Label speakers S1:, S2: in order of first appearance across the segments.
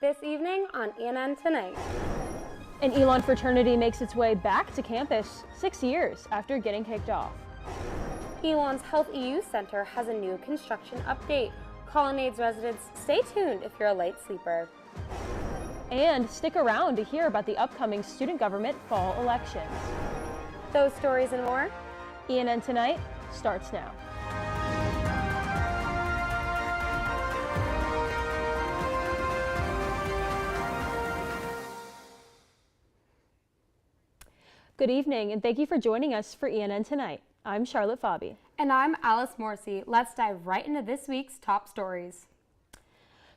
S1: This evening on ENN Tonight.
S2: An Elon fraternity makes its way back to campus 6 years after getting kicked off.
S1: Elon's Health EU Center has a new construction update. Colonnades residents, stay tuned if you're a light sleeper.
S2: And stick around to hear about the upcoming student government fall elections.
S1: Those stories and more.
S2: ENN Tonight starts now. Good evening, and thank you for joining us for ENN Tonight. I'm Charlotte Fabi.
S1: And I'm Alice Morrissey. Let's dive right into this week's top stories.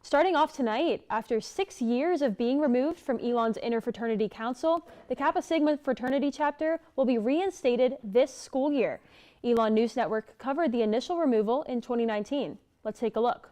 S2: Starting off tonight, after 6 years of being removed from Elon's Interfraternity Council, the Kappa Sigma fraternity chapter will be reinstated this school year. Elon News Network covered the initial removal in 2019. Let's take a look.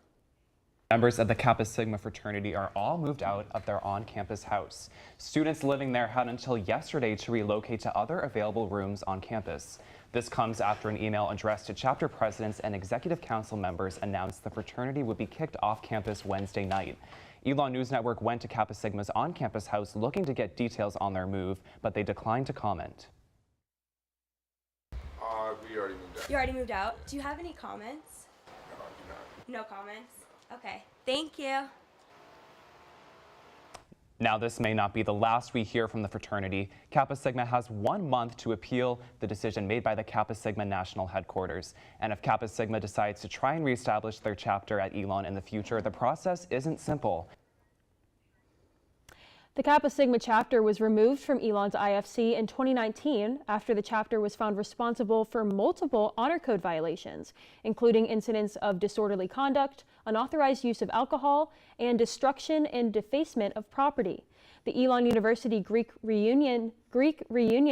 S3: Members of the Kappa Sigma fraternity are all moved out of their on-campus house. Students living there had until yesterday to relocate to other available rooms on campus. This comes after an email addressed to chapter presidents and executive council members announced the fraternity would be kicked off campus Wednesday night. Elon News Network went to Kappa Sigma's on-campus house looking to get details on their move, but they declined to comment.
S4: We already moved out.
S5: You already moved out? Do you have any comments?
S4: No, I do not.
S5: No comments? Okay, thank you.
S3: Now, this may not be the last we hear from the fraternity. Kappa Sigma has 1 month to appeal the decision made by the Kappa Sigma national headquarters. And if Kappa Sigma decides to try and reestablish their chapter at Elon in the future, the process isn't simple.
S2: The Kappa Sigma chapter was removed from Elon's IFC in 2019 after the chapter was found responsible for multiple honor code violations, including incidents of disorderly conduct, unauthorized use of alcohol, and destruction and defacement of property. The Elon University Greek Reunion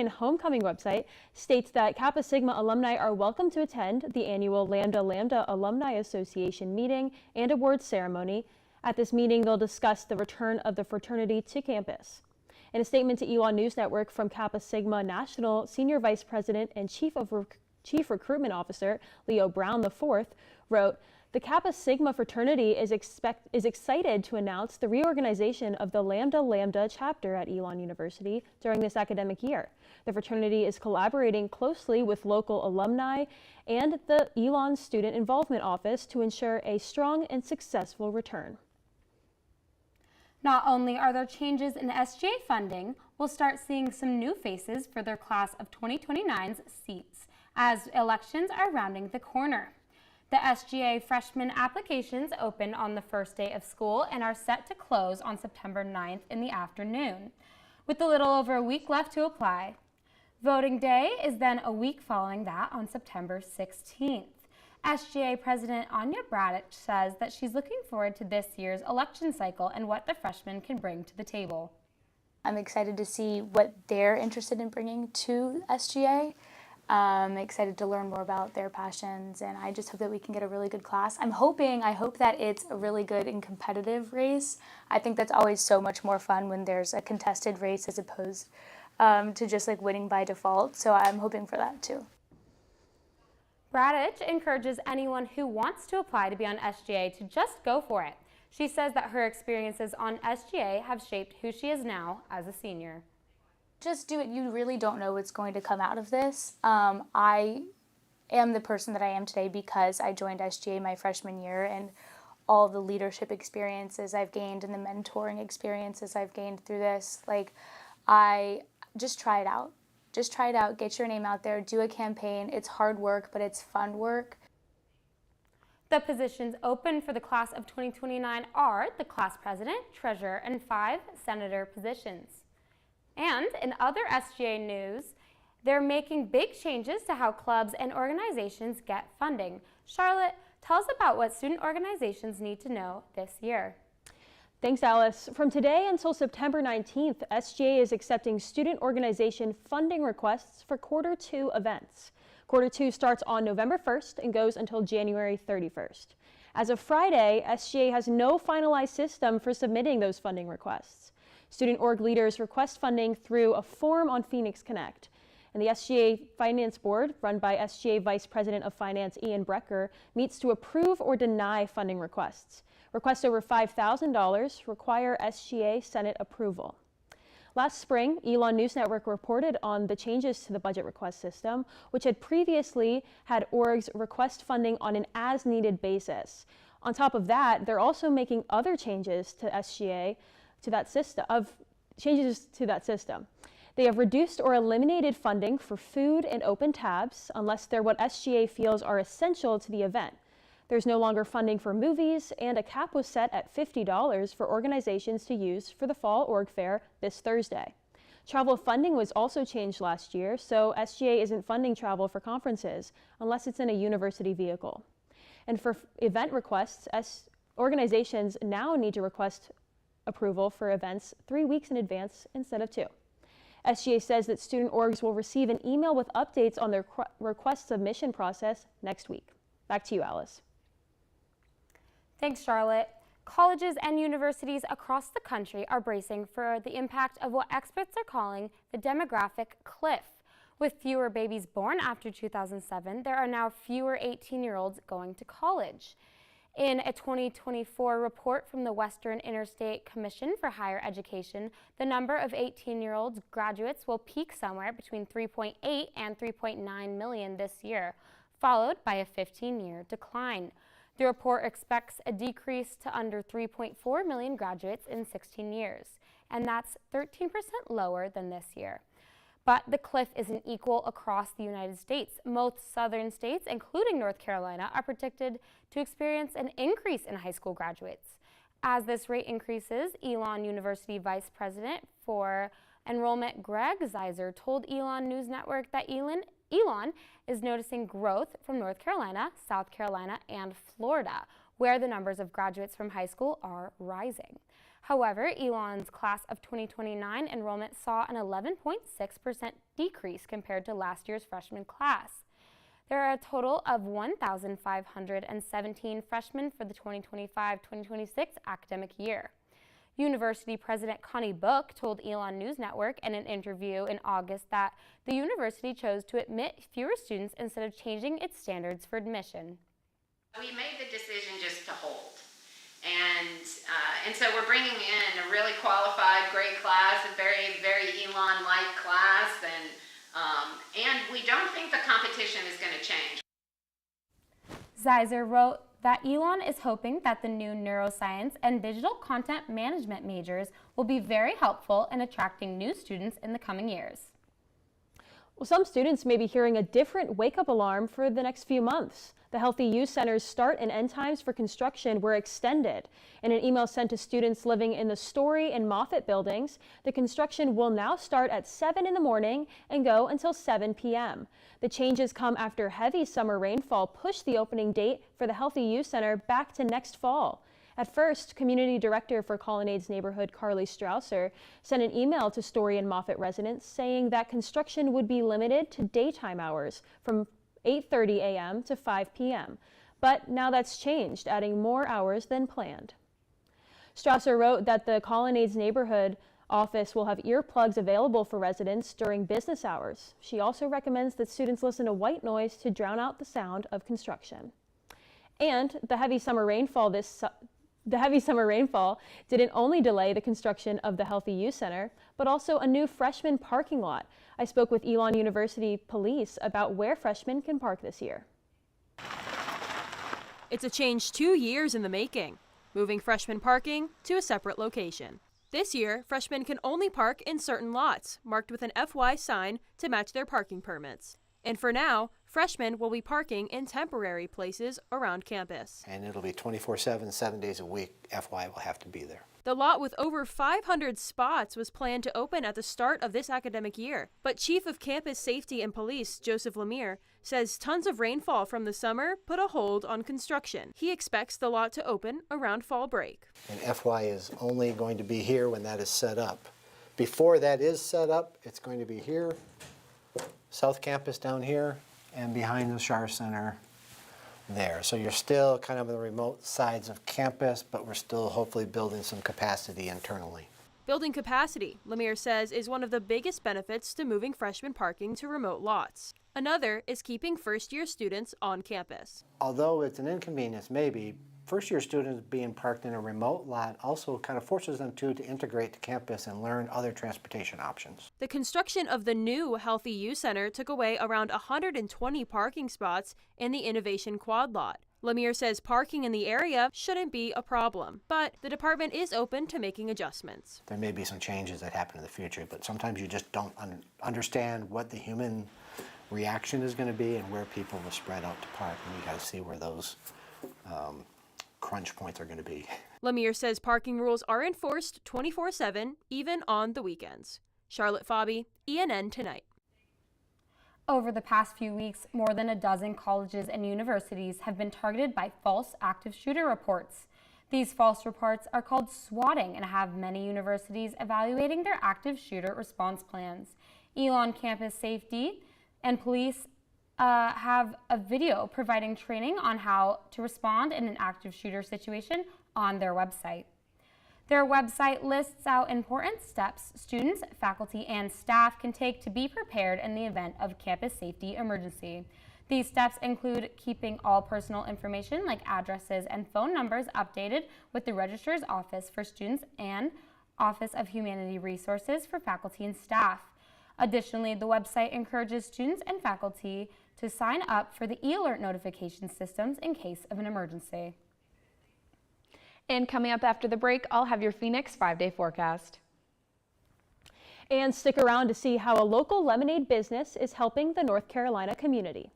S2: homecoming website states that Kappa Sigma alumni are welcome to attend the annual Lambda Lambda Alumni Association meeting and awards ceremony. At this meeting, they'll discuss the return of the fraternity to campus. In a statement to Elon News Network from Kappa Sigma National Senior Vice President and Chief Recruitment Officer Leo Brown IV wrote, "The Kappa Sigma fraternity is excited to announce the reorganization of the Lambda Lambda chapter at Elon University during this academic year. The fraternity is collaborating closely with local alumni and the Elon Student Involvement Office to ensure a strong and successful return."
S1: Not only are there changes in SGA funding, we'll start seeing some new faces for their class of 2029's seats as elections are rounding the corner. The SGA freshman applications opened on the first day of school and are set to close on September 9th in the afternoon, with a little over a week left to apply. Voting day is then a week following that on September 16th. SGA President Anya Bradich says that she's looking forward to this year's election cycle and what the freshmen can bring to the table.
S6: I'm excited to see what they're interested in bringing to SGA. I'm excited to learn more about their passions, and I just hope that we can get a really good class. I hope that it's a really good and competitive race. I think that's always so much more fun when there's a contested race as opposed to just like winning by default. So I'm hoping for that too.
S1: Bradich encourages anyone who wants to apply to be on SGA to just go for it. She says that her experiences on SGA have shaped who she is now as a senior.
S6: Just do it. You really don't know what's going to come out of this. I am the person that I am today because I joined SGA my freshman year, and all the leadership experiences I've gained and the mentoring experiences I've gained through this. I just try it out. Just try it out, get your name out there, do a campaign. It's hard work, but it's fun work.
S1: The positions open for the class of 2029 are the class president, treasurer, and 5 senator positions. And in other SGA news, they're making big changes to how clubs and organizations get funding. Charlotte, tell us about what student organizations need to know this year.
S2: Thanks, Alice. From today until September 19th, SGA is accepting student organization funding requests for Quarter 2 events. Quarter 2 starts on November 1st and goes until January 31st. As of Friday, SGA has no finalized system for submitting those funding requests. Student org leaders request funding through a form on Phoenix Connect. And the SGA Finance Board, run by SGA Vice President of Finance Ian Brecker, meets to approve or deny funding requests. Requests over $5,000 require SGA Senate approval. Last spring, Elon News Network reported on the changes to the budget request system, which had previously had orgs request funding on an as-needed basis. On top of that, they're also making other changes to SGA to that system. They have reduced or eliminated funding for food and open tabs unless they're what SGA feels are essential to the event. There's no longer funding for movies, and a cap was set at $50 for organizations to use for the Fall Org Fair this Thursday. Travel funding was also changed last year, so SGA isn't funding travel for conferences unless it's in a university vehicle. And for event requests, organizations now need to request approval for events 3 weeks in advance instead of 2. SGA says that student orgs will receive an email with updates on their request submission process next week. Back to you, Alice.
S1: Thanks, Charlotte. Colleges and universities across the country are bracing for the impact of what experts are calling the demographic cliff. With fewer babies born after 2007, there are now fewer 18-year-olds going to college. In a 2024 report from the Western Interstate Commission for Higher Education, the number of 18-year-olds graduates will peak somewhere between 3.8 and 3.9 million this year, followed by a 15-year decline. The report expects a decrease to under 3.4 million graduates in 16 years, and that's 13% lower than this year. But the cliff isn't equal across the United States. Most southern states, including North Carolina, are predicted to experience an increase in high school graduates. As this rate increases, Elon University Vice President for Enrollment Greg Zeiser told Elon News Network that Elon is noticing growth from North Carolina, South Carolina, and Florida, where the numbers of graduates from high school are rising. However, Elon's class of 2029 enrollment saw an 11.6% decrease compared to last year's freshman class. There are a total of 1,517 freshmen for the 2025-2026 academic year. University President Connie Book told Elon News Network in an interview in August that the university chose to admit fewer students instead of changing its standards for admission.
S7: We made the decision just to hold. And so we're bringing in a really qualified, great class, a very, very Elon-like class, and we don't think the competition is going to change.
S1: Zeiser wrote that Elon is hoping that the new neuroscience and digital content management majors will be very helpful in attracting new students in the coming years.
S2: Well, some students may be hearing a different wake-up alarm for the next few months. The Healthy Use Center's start and end times for construction were extended. In an email sent to students living in the Story and Moffett buildings, the construction will now start at 7 in the morning and go until 7 p.m. The changes come after heavy summer rainfall pushed the opening date for the Healthy Use Center back to next fall. At first, Community Director for Colonnades Neighborhood Carly Strausser sent an email to Story and Moffett residents saying that construction would be limited to daytime hours from 8:30 a.m. to 5 p.m. But now that's changed, adding more hours than planned. Strausser wrote that the Colonnades Neighborhood office will have earplugs available for residents during business hours. She also recommends that students listen to white noise to drown out the sound of construction. And the heavy summer rainfall didn't only delay the construction of the Healthy Use Center, but also a new freshman parking lot. I spoke with Elon University Police about where freshmen can park this year.
S8: It's a change 2 years in the making, moving freshman parking to a separate location. This year, freshmen can only park in certain lots, marked with an FY sign to match their parking permits. And for now, freshmen will be parking in temporary places around campus.
S9: And it'll be 24/7, 7 days a week. FY will have to be there.
S8: The lot with over 500 spots was planned to open at the start of this academic year, but Chief of Campus Safety and Police Joseph Lemire says tons of rainfall from the summer put a hold on construction. He expects the lot to open around fall break.
S9: And FY is only going to be here when that is set up. Before that is set up, it's going to be here, South Campus down here, and behind the Shar Center there. So you're still kind of on the remote sides of campus, but we're still hopefully building some capacity internally.
S8: Building capacity, Lemire says, is one of the biggest benefits to moving freshman parking to remote lots. Another is keeping first-year students on campus.
S9: Although it's an inconvenience, maybe, first-year students being parked in a remote lot also kind of forces them to integrate to campus and learn other transportation options.
S8: The construction of the new Healthy U Center took away around 120 parking spots in the Innovation Quad lot. Lemire says parking in the area shouldn't be a problem, but the department is open to making adjustments.
S9: There may be some changes that happen in the future, but sometimes you just don't understand what the human reaction is going to be and where people will spread out to park, and you got to see where those crunch points are going to be.
S8: Lemire says parking rules are enforced 24/7, even on the weekends. Charlotte Fobby, ENN Tonight.
S1: Over the past few weeks, more than a dozen colleges and universities have been targeted by false active shooter reports. These false reports are called swatting and have many universities evaluating their active shooter response plans. Elon Campus Safety and Police have a video providing training on how to respond in an active shooter situation on their website. Their website lists out important steps students, faculty, and staff can take to be prepared in the event of campus safety emergency. These steps include keeping all personal information like addresses and phone numbers updated with the Registrar's Office for Students and Office of Humanity Resources for faculty and staff. Additionally, the website encourages students and faculty to sign up for the e-alert notification systems in case of an emergency.
S10: And coming up after the break, I'll have your Phoenix 5-day forecast.
S2: And stick around to see how a local lemonade business is helping the North Carolina community.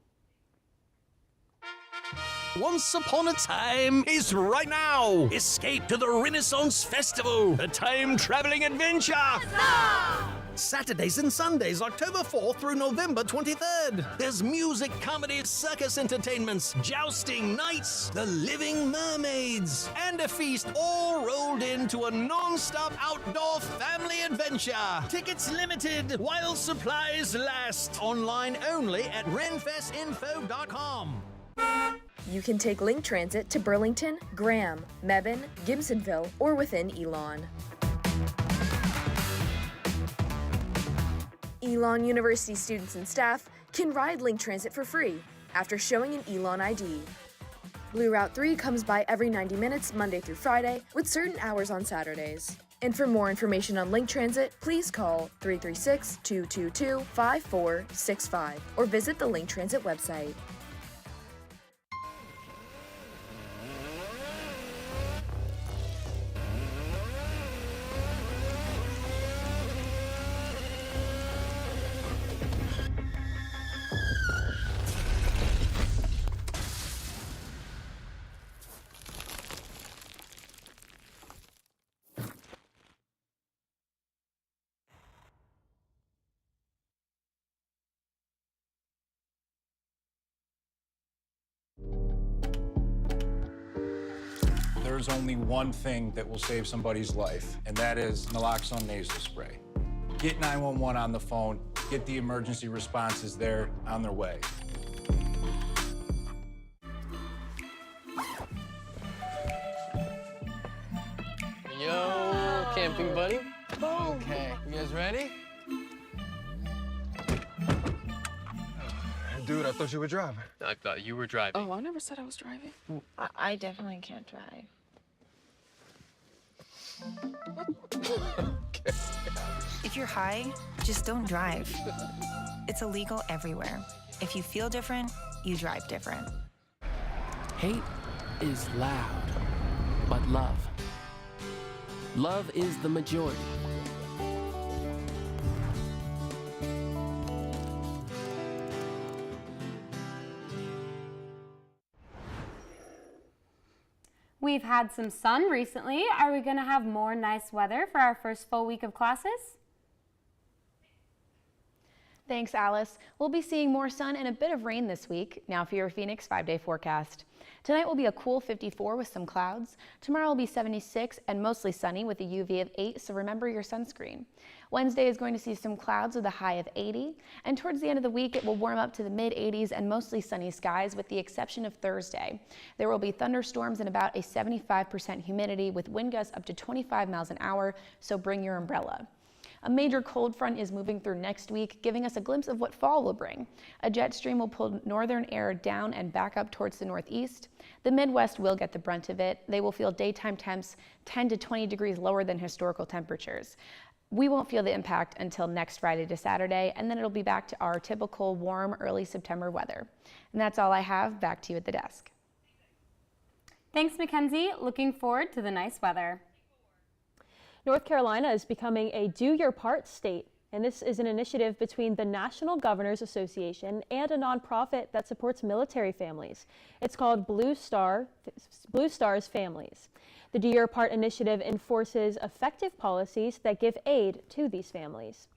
S11: Once upon a time is right now. Escape to the Renaissance Festival, a time-traveling adventure. Saturdays and Sundays, October 4th through November 23rd. There's music, comedy, circus entertainments, jousting, nights, the living mermaids, and a feast all rolled into a non-stop outdoor family adventure. Tickets limited while supplies last. Online only at renfestinfo.com.
S12: You can take Link Transit to Burlington, Graham, Mebane, Gibsonville, or within Elon. Elon University students and staff can ride Link Transit for free after showing an Elon ID. Blue Route 3 comes by every 90 minutes Monday through Friday with certain hours on Saturdays. And for more information on Link Transit, please call 336-222-5465 or visit the Link Transit website.
S13: There's only one thing that will save somebody's life, and that is naloxone nasal spray. Get 911 on the phone, get the emergency responses there on their way.
S14: Yo, camping buddy. Okay, you guys ready?
S4: Dude, I thought you were driving.
S14: I thought you were driving.
S15: Oh, I never said I was driving.
S16: I definitely can't drive.
S4: Okay.
S17: If you're high, just don't drive. It's illegal everywhere. If you feel different, you drive different.
S18: Hate is loud, but love is the majority.
S1: We've had some sun recently. Are we going to have more nice weather for our first full week of classes?
S10: Thanks, Alice. We'll be seeing more sun and a bit of rain this week. Now for your Phoenix 5-day forecast. Tonight will be a cool 54 with some clouds. Tomorrow will be 76 and mostly sunny with a UV of 8, so remember your sunscreen. Wednesday is going to see some clouds with a high of 80, and towards the end of the week it will warm up to the mid-80s and mostly sunny skies with the exception of Thursday. There will be thunderstorms and about a 75% humidity with wind gusts up to 25 miles an hour, so bring your umbrella. A major cold front is moving through next week, giving us a glimpse of what fall will bring. A jet stream will pull northern air down and back up towards the northeast. The Midwest will get the brunt of it. They will feel daytime temps 10 to 20 degrees lower than historical temperatures. We won't feel the impact until next Friday to Saturday, and then it'll be back to our typical warm early September weather. And that's all I have. Back to you at the desk.
S1: Thanks, Mackenzie. Looking forward to the nice weather.
S2: North Carolina is becoming a Do Your Part state, and this is an initiative between the National Governors Association and a nonprofit that supports military families. It's called Blue Stars Families. The Do Your Part initiative enforces effective policies that give aid to these families.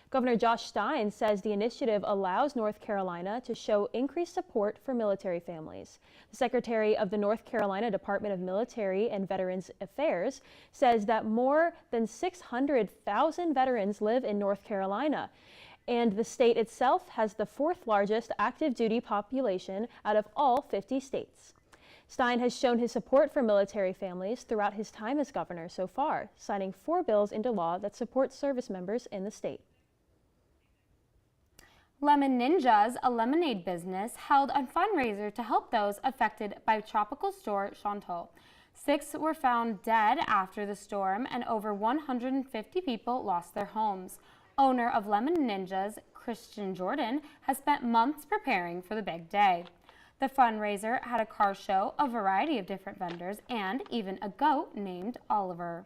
S2: Governor Josh Stein says the initiative allows North Carolina to show increased support for military families. The Secretary of the North Carolina Department of Military and Veterans Affairs says that more than 600,000 veterans live in North Carolina, and the state itself has the 4th largest active duty population out of all 50 states. Stein has shown his support for military families throughout his time as governor so far, signing 4 bills into law that support service members in the state.
S1: Lemon Ninjas, a lemonade business, held a fundraiser to help those affected by Tropical Storm Chantal. 6 were found dead after the storm, and over 150 people lost their homes. Owner of Lemon Ninjas, Christian Jordan, has spent months preparing for the big day. The fundraiser had a car show, a variety of different vendors, and even a goat named Oliver.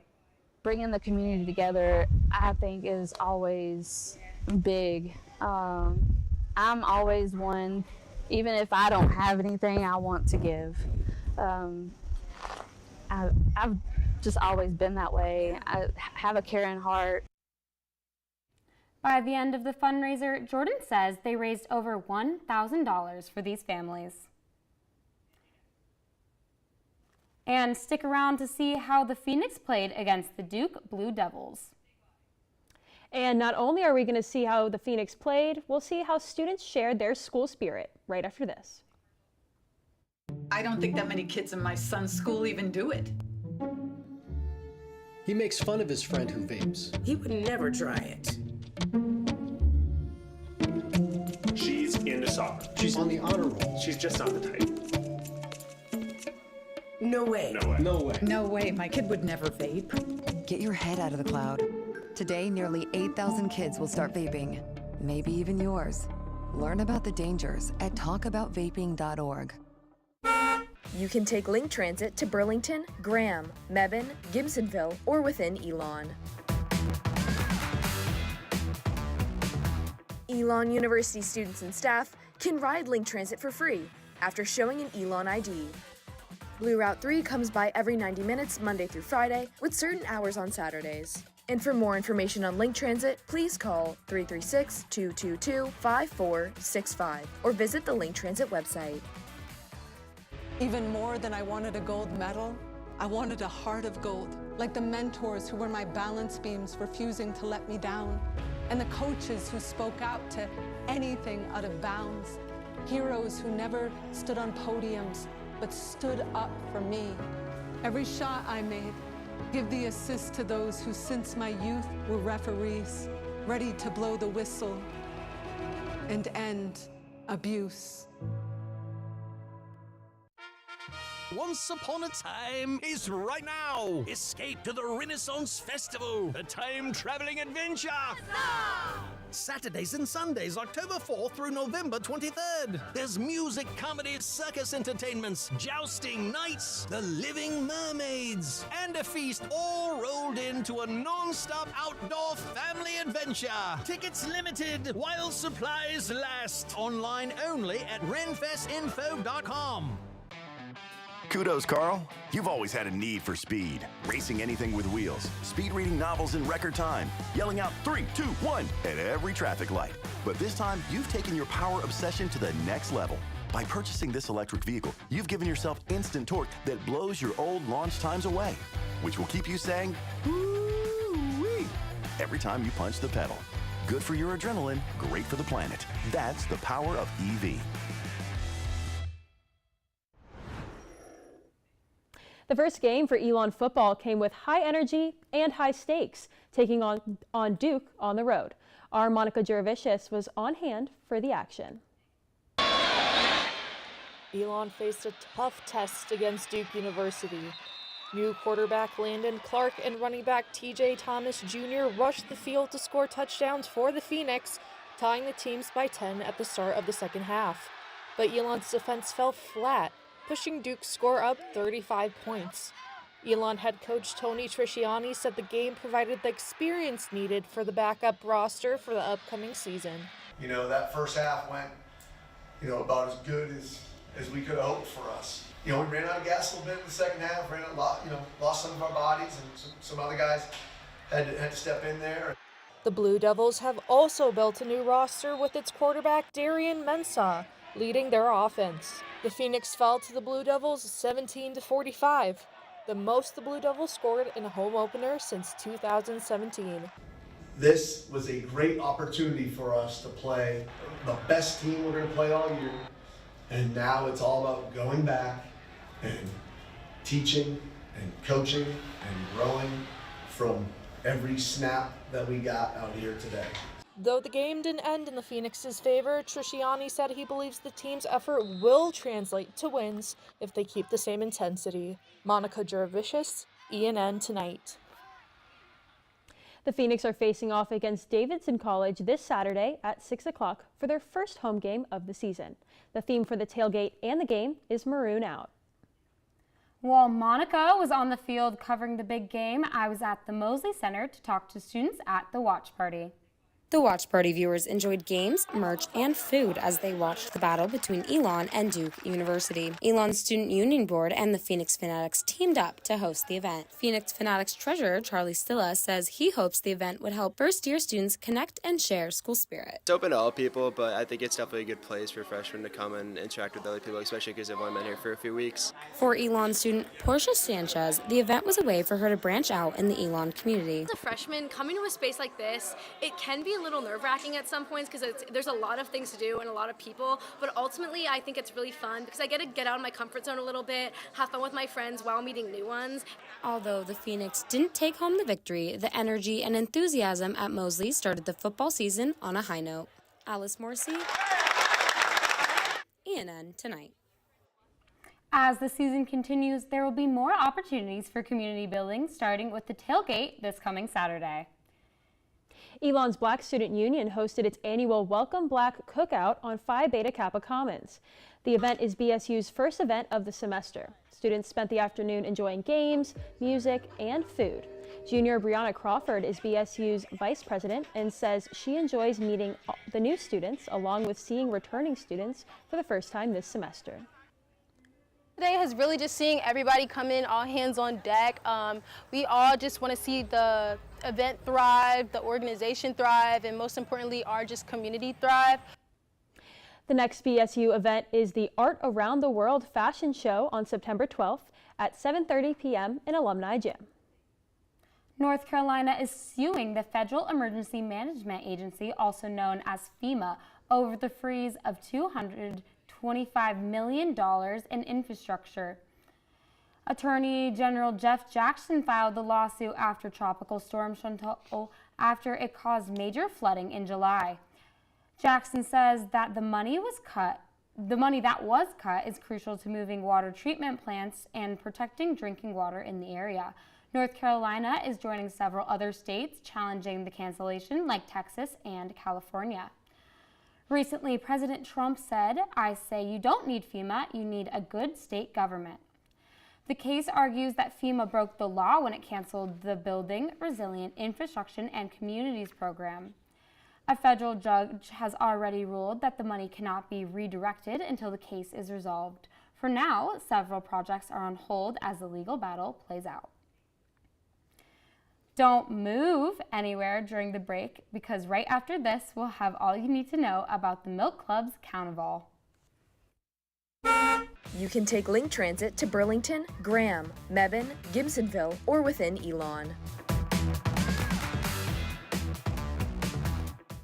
S15: Bringing the community together, I think, is always big. I'm always one, even if I don't have anything, I want to give. I've just always been that way. I have a caring heart.
S1: By the end of the fundraiser, Jordan says they raised over $1,000 for these families. And stick around to see how the Phoenix played against the Duke Blue Devils.
S2: And not only are we going to see how the Phoenix played, we'll see how students shared their school spirit right after this.
S19: I don't think that many kids in my son's school even do it.
S20: He makes fun of his friend who vapes.
S21: He would never try it.
S22: She's into soccer.
S20: She's on the honor roll.
S22: She's just not the type.
S21: No way.
S22: No way.
S20: No way.
S19: No way, my kid would never vape.
S23: Get your head out of the cloud. Today, nearly 8,000 kids will start vaping, maybe even yours. Learn about the dangers at talkaboutvaping.org.
S12: You can take Link Transit to Burlington, Graham, Mebane, Gibsonville, or within Elon. Elon University students and staff can ride Link Transit for free after showing an Elon ID. Blue Route 3 comes by every 90 minutes Monday through Friday with certain hours on Saturdays. And for more information on Link Transit, please call 336-222-5465 or visit the Link Transit website.
S24: Even more than I wanted a gold medal, I wanted a heart of gold, like the mentors who were my balance beams refusing to let me down, and the coaches who spoke out to anything out of bounds, heroes who never stood on podiums, but stood up for me. Every shot I made, give the assist to those who since my youth were referees, ready to blow the whistle and end abuse.
S11: Once Upon a Time is right now. Escape to the Renaissance Festival, a time-traveling adventure. Saturdays and Sundays, October 4th through November 23rd. There's music, comedy, circus entertainments, jousting, nights, the living mermaids, and a feast all rolled into a non-stop outdoor family adventure. Tickets limited while supplies last. Online only at renfestinfo.com.
S3: Kudos, Carl. You've always had a need for speed. Racing anything with wheels, speed reading novels in record time, yelling out 3, 2, 1 at every traffic light. But this time, you've taken your power obsession to the next level. By purchasing this electric vehicle, you've given yourself instant torque that blows your old launch times away, which will keep you saying, "Woo-wee," every time you punch the pedal. Good for your adrenaline, great for the planet. That's the power of EV.
S2: The first game for Elon football came with high energy and high stakes, taking on Duke on the road. Our Monica Juravicius was on hand for the action.
S5: Elon faced a tough test against Duke University. New quarterback Landon Clark and running back TJ Thomas Jr. rushed the field to score touchdowns for the Phoenix, tying the teams by 10 at the start of the second half. But Elon's defense fell flat, pushing Duke's score up 35 points. Elon head coach Tony Trisciani said the game provided the experience needed for the backup roster for the upcoming season.
S6: You know, that first half went, about as good as we could have hoped for us. We ran out of gas a little bit in the second half, lost some of our bodies, and some other guys had to step in there.
S5: The Blue Devils have also built a new roster with its quarterback Darian Mensah leading their offense. The Phoenix fell to the Blue Devils 17-45, the most the Blue Devils scored in a home opener since 2017.
S6: This was a great opportunity for us to play the best team we're going to play all year. And now it's all about going back and teaching and coaching and growing from every snap that we got out here today.
S5: Though the game didn't end in the Phoenix's favor, Trisciani said he believes the team's effort will translate to wins if they keep the same intensity. Monica Juravicius, ENN Tonight.
S2: The Phoenix are facing off against Davidson College this Saturday at 6 o'clock for their first home game of the season. The theme for the tailgate and the game is Maroon Out.
S1: While Monica was on the field covering the big game, I was at the Mosley Center to talk to students at the watch party.
S7: The watch party viewers enjoyed games, merch, and food as they watched the battle between Elon and Duke University. Elon's Student Union Board and the Phoenix Fanatics teamed up to host the event. Phoenix Fanatics treasurer Charlie Stilla says he hopes the event would help first-year students connect and share school spirit.
S25: It's open to all people, but I think it's definitely a good place for freshmen to come and interact with other people, especially because they've only been here for a few weeks.
S7: For Elon student Portia Sanchez, the event was a way for her to branch out in the Elon community.
S26: As a freshman, coming to a space like this, it can be a little nerve-wracking at some points because there's a lot of things to do and a lot of people, but ultimately I think it's really fun because I get to get out of my comfort zone a little bit, have fun with my friends while meeting new ones.
S7: Although the Phoenix didn't take home the victory, the energy and enthusiasm at Mosley started the football season on a high note. Alice Morrissey, ENN Tonight.
S1: As the season continues, there will be more opportunities for community building, starting with the tailgate this coming Saturday.
S2: Elon's Black Student Union hosted its annual Welcome Black Cookout on Phi Beta Kappa Commons. The event is BSU's first event of the semester. Students spent the afternoon enjoying games, music, and food. Junior Brianna Crawford is BSU's vice president and says she enjoys meeting the new students along with seeing returning students for the first time this semester.
S27: Today has really just seeing everybody come in, all hands on deck. We all just want to see the event thrive, the organization thrive, and most importantly, our just community thrive.
S2: The next BSU event is the Art Around the World Fashion Show on September 12th at 7:30 p.m. in Alumni Gym.
S1: North Carolina is suing the Federal Emergency Management Agency, also known as FEMA, over the freeze of $225 million in infrastructure. Attorney General Jeff Jackson filed the lawsuit after Tropical Storm Chantal after it caused major flooding in July. Jackson says that the money that was cut is crucial to moving water treatment plants and protecting drinking water in the area. North Carolina is joining several other states challenging the cancellation, like Texas and California. Recently, President Trump said, "I say you don't need FEMA, you need a good state government." The case argues that FEMA broke the law when it canceled the Building Resilient Infrastructure and Communities program. A federal judge has already ruled that the money cannot be redirected until the case is resolved. For now, several projects are on hold as the legal battle plays out. Don't move anywhere during the break, because right after this, we'll have all you need to know about the Milk Club's Carnival.
S12: You can take Link Transit to Burlington, Graham, Mebane, Gibsonville, or within Elon.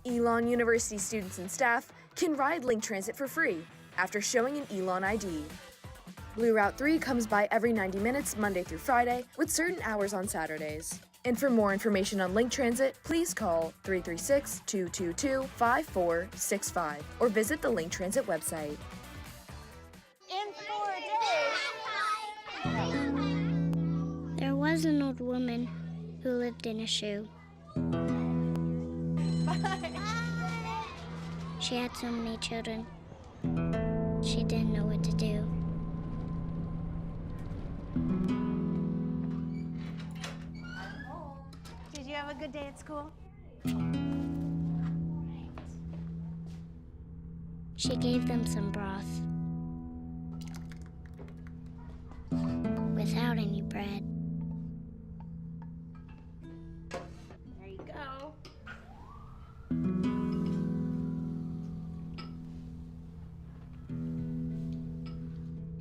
S12: Elon University students and staff can ride Link Transit for free after showing an Elon ID. Blue Route 3 comes by every 90 minutes Monday through Friday with certain hours on Saturdays. And for more information on Link Transit, please call 336-222-5465 or visit the Link Transit website.
S4: In 4 days. There was an old woman who lived in a shoe. She had so many children. She didn't know what to do.
S8: Did you have a good day at school?
S4: She gave them some broth. Without any bread.
S8: There you go.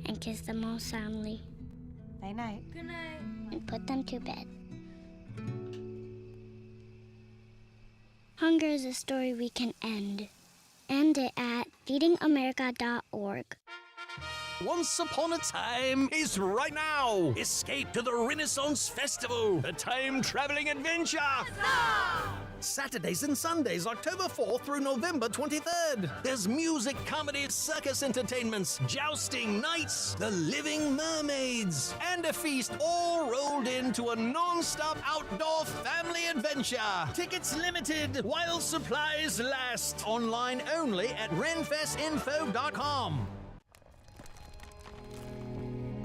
S4: And kissed them all soundly.
S8: Night night.
S4: Good night. And put them to bed. Hunger is a story we can end. End it at feedingamerica.org.
S11: Once Upon a Time is right now. Escape to the Renaissance Festival, a time-traveling adventure. Saturdays and Sundays, October 4th through November 23rd. There's music, comedy, circus entertainments, jousting, nights, the living mermaids, and a feast all rolled into a non-stop outdoor family adventure. Tickets limited while supplies last. Online only at renfestinfo.com.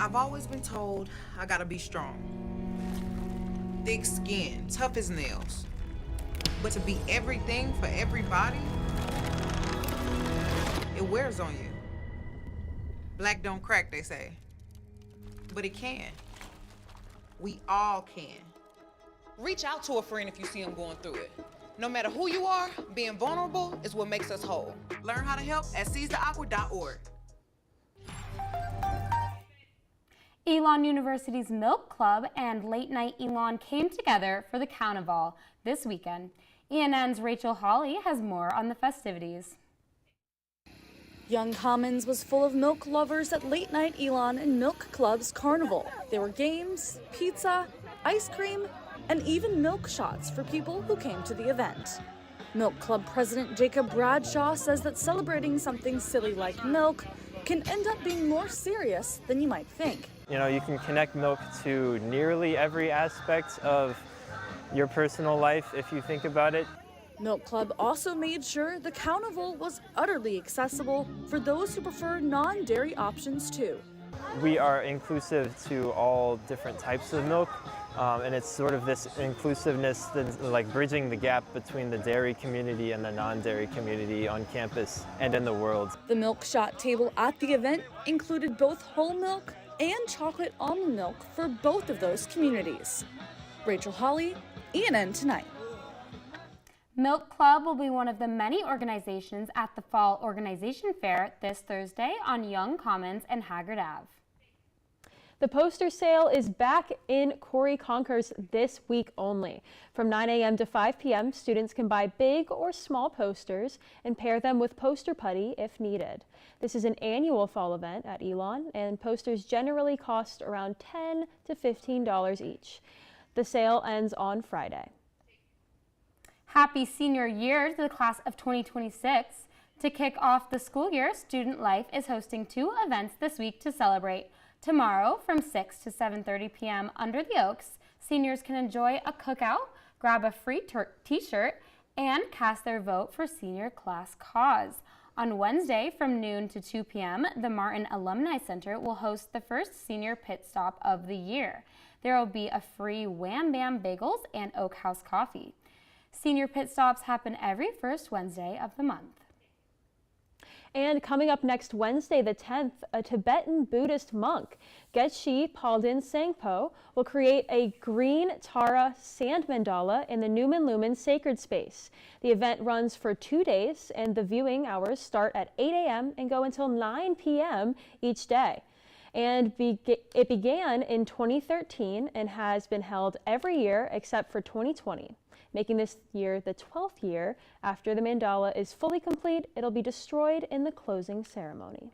S9: I've always been told I gotta be strong. Thick skin, tough as nails. But to be everything for everybody, it wears on you. Black don't crack, they say. But it can. We all can. Reach out to a friend if you see them going through it. No matter who you are, being vulnerable is what makes us whole. Learn how to help at seizetheawkward.org.
S1: Elon University's Milk Club and Late Night Elon came together for the Carnival this weekend. ENN's Rachel Hawley has more on the festivities.
S13: Young Commons was full of milk lovers at Late Night Elon and Milk Club's Carnival. There were games, pizza, ice cream, and even milk shots for people who came to the event. Milk Club President Jacob Bradshaw says that celebrating something silly like milk can end up being more serious than you might think.
S14: You know, you can connect milk to nearly every aspect of your personal life if you think about it.
S13: Milk Club also made sure the carnival was utterly accessible for those who prefer non-dairy options too.
S14: We are inclusive to all different types of milk, and it's sort of this inclusiveness that's like bridging the gap between the dairy community and the non-dairy community on campus and in the world.
S13: The milk shot table at the event included both whole milk and chocolate almond milk for both of those communities. Rachel Hawley, ENN Tonight.
S1: Milk Club will be one of the many organizations at the Fall Organization Fair this Thursday on Young Commons and Haggard Ave.
S2: The poster sale is back in Corey Conkers this week only. From 9 a.m. to 5 p.m., students can buy big or small posters and pair them with poster putty if needed. This is an annual fall event at Elon, and posters generally cost around $10 to $15 each. The sale ends on Friday.
S1: Happy senior year to the class of 2026. To kick off the school year, Student Life is hosting 2 events this week to celebrate. Tomorrow from 6 to 7:30 p.m. under the Oaks, seniors can enjoy a cookout, grab a free t-shirt, and cast their vote for senior class cause. On Wednesday from noon to 2 p.m., the Martin Alumni Center will host the first senior pit stop of the year. There will be a free Wham Bam Bagels and Oak House coffee. Senior pit stops happen every first Wednesday of the month.
S2: And coming up next Wednesday, the 10th, a Tibetan Buddhist monk, Geshe Palden Sangpo, will create a green Tara sand mandala in the Newman Lumen Sacred Space. The event runs for 2 days, and the viewing hours start at 8 a.m. and go until 9 p.m. each day. And it began in 2013 and has been held every year except for 2020. Making this year the 12th year after the mandala is fully complete. It'll be destroyed in the closing ceremony.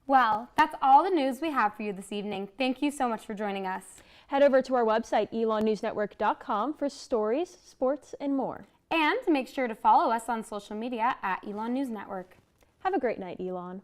S1: Well, that's all the news we have for you this evening. Thank you so much for joining us.
S2: Head over to our website, elonnewsnetwork.com, for stories, sports, and more.
S1: And make sure to follow us on social media at Elon News Network.
S2: Have a great night, Elon.